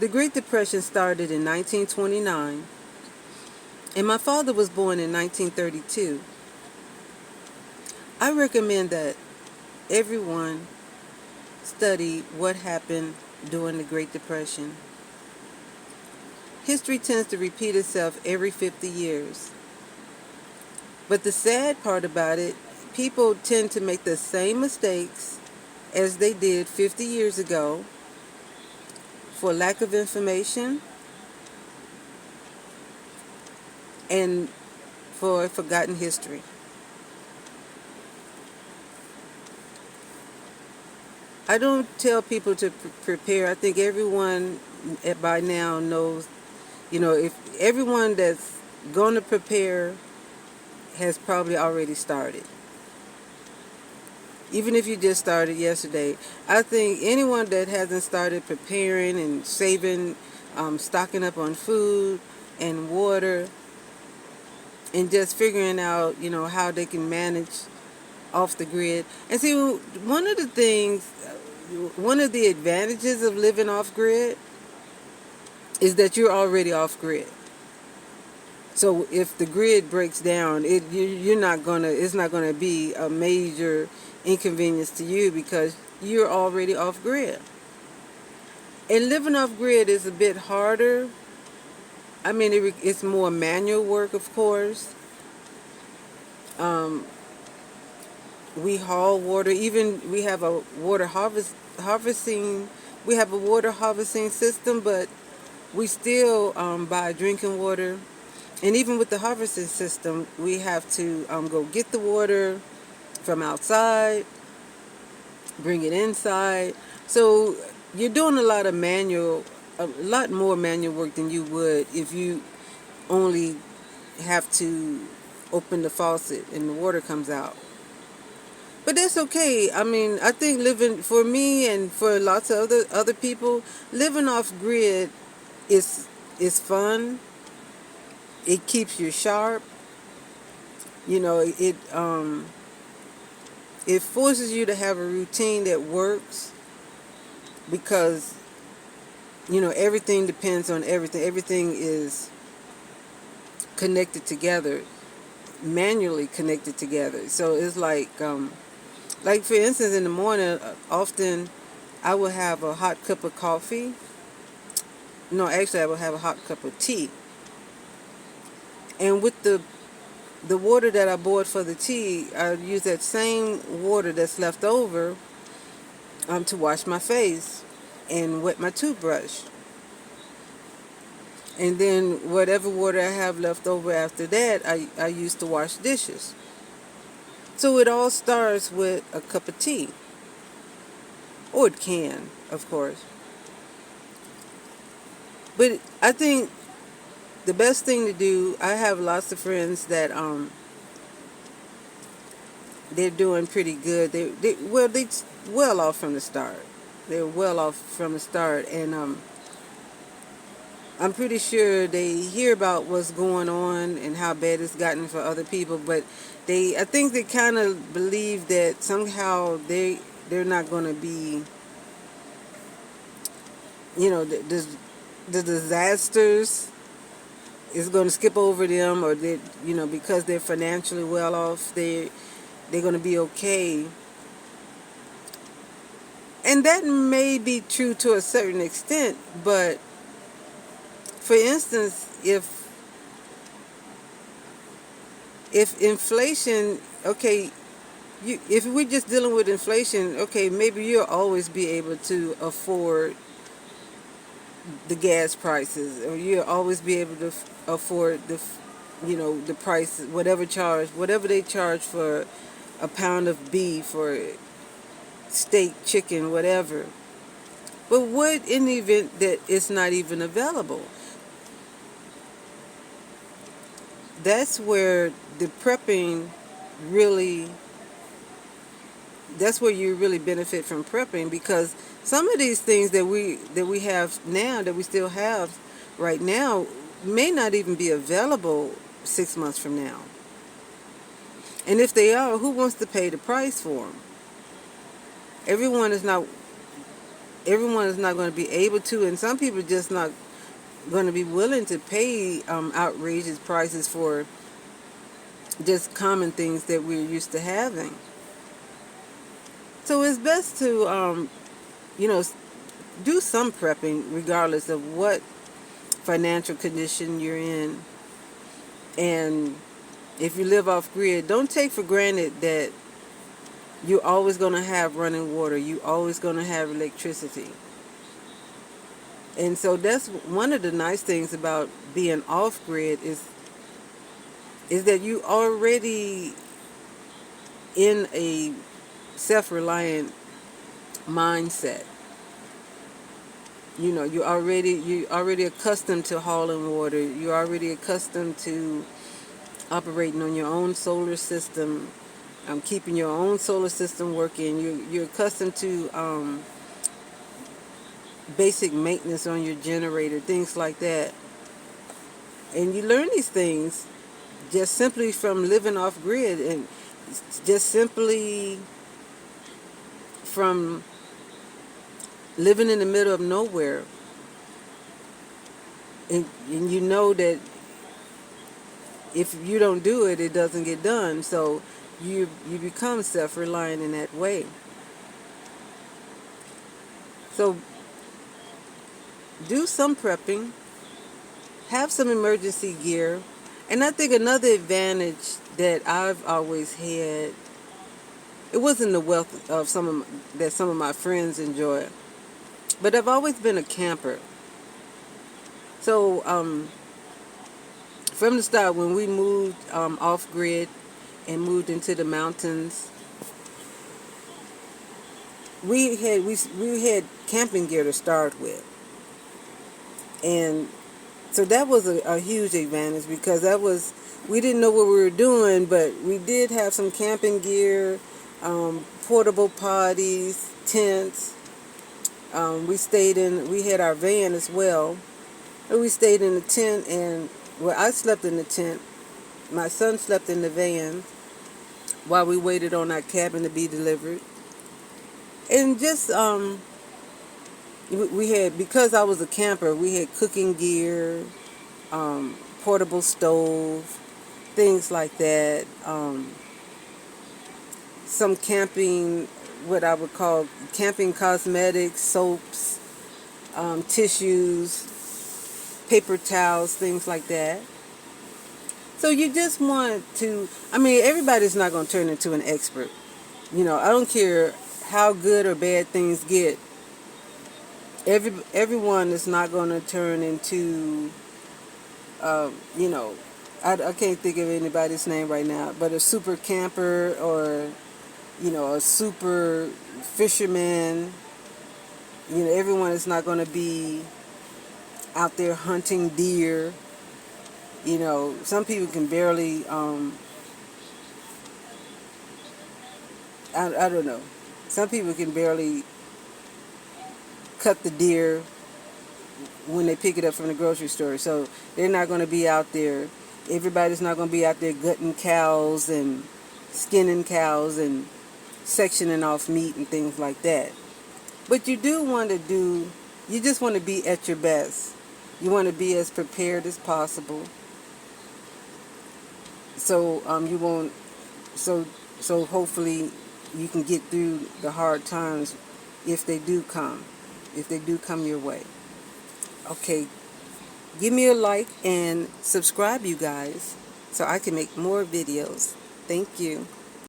The Great Depression started in 1929, and my father was born in 1932. I recommend that everyone study what happened during the Great Depression. History tends to repeat itself every 50 years. But the sad part about it, people tend to make the same mistakes as they did 50 years ago for lack of information and for forgotten history. I don't tell people to prepare. I think everyone by now knows, if everyone that's going to prepare has probably already started. Even if you just started yesterday, I think anyone that hasn't started preparing and saving, stocking up on food and water, and just figuring out, how they can manage off the grid. And see, one of the advantages of living off grid is that you're already off grid. So if the grid breaks down, it's not gonna be a major inconvenience to you because you're already off grid. And living off grid is a bit harder. I mean, it's more manual work, of course. Um, we haul water. Even we have a harvesting. We have a water harvesting system, but we still buy drinking water. And even with the harvesting system, we have to go get the water from outside, bring it inside. So you're doing a lot more manual work than you would if you only have to open the faucet and the water comes out. But that's okay. I mean, I think living for me and for lots of other people, living off grid is fun. It keeps you sharp. You know, it forces you to have a routine that works because everything depends on everything. Everything is connected together, manually connected together. So it's like for instance, in the morning, often I will have a hot cup of coffee. No, actually, I will have a hot cup of tea. And with the water that I boiled for the tea, I use that same water that's left over to wash my face and wet my toothbrush. And then whatever water I have left over after that, I use to wash dishes. So it all starts with a cup of tea. Or it can, of course. But I think the best thing to do, I have lots of friends that they're doing pretty good. They well off from the start. They're well off from the start, and I'm pretty sure they hear about what's going on and how bad it's gotten for other people. But I think they kind of believe that somehow they're not going to be, the disasters is going to skip over them, or because they're financially well off, they're going to be okay. And that may be true to a certain extent, but for instance, if inflation, okay, if we're just dealing with inflation, okay, maybe you'll always be able to afford the gas prices, or you'll always be able to afford the price, whatever they charge for a pound of beef or steak, chicken, whatever. But what in the event that it's not even available? That's where the prepping really, that's where you really benefit from prepping, because some of these things that we have now, that we still have right now, may not even be available 6 months from now. And if they are, who wants to pay the price for them? Everyone is not everyone is not going to be able to, and some people just not going to be willing to pay outrageous prices for just common things that we're used to having. So it's best to, you know, do some prepping regardless of what financial condition you're in. And if you live off grid, don't take for granted that you're always going to have running water. You're always going to have electricity. And so that's one of the nice things about being off grid is that you already in a self-reliant mindset. You know, you're already accustomed to hauling water. You're already accustomed to operating on your own solar system, keeping your own solar system working. You're accustomed to basic maintenance on your generator, things like that. And you learn these things just simply from living off grid, and just simply from living in the middle of nowhere. And you know that if you don't do it, it doesn't get done. So you become self-reliant in that way. So do some prepping, have some emergency gear. And I think another advantage that I've always had, it wasn't the wealth of that some of my friends enjoy, but I've always been a camper. So from the start, when we moved off grid and moved into the mountains, we had camping gear to start with, and so that was a huge advantage, because we didn't know what we were doing, but we did have some camping gear, portable potties, tents. We had our van as well. And we stayed in the tent, and I slept in the tent. My son slept in the van while we waited on our cabin to be delivered. And just, we had, because I was a camper, we had cooking gear, portable stove, things like that. Some camping, what I would call camping cosmetics, soaps, tissues, paper towels, things like that. So you just want to, everybody's not going to turn into an expert. You know, I don't care how good or bad things get. Everyone is not going to turn into, you know, I can't think of anybody's name right now, but a super camper, or, you know, a super fisherman. You know, everyone is not going to be out there hunting deer. You know, some people can barely, I don't know. Some people can barely cut the deer when they pick it up from the grocery store. So they're not going to be out there. Everybody's not going to be out there gutting cows and skinning cows and sectioning off meat and things like that. But you just want to be at your best. You want to be as prepared as possible. So you won't. So hopefully you can get through the hard times if they do come your way. Okay, give me a like and subscribe, you guys, so I can make more videos. Thank you.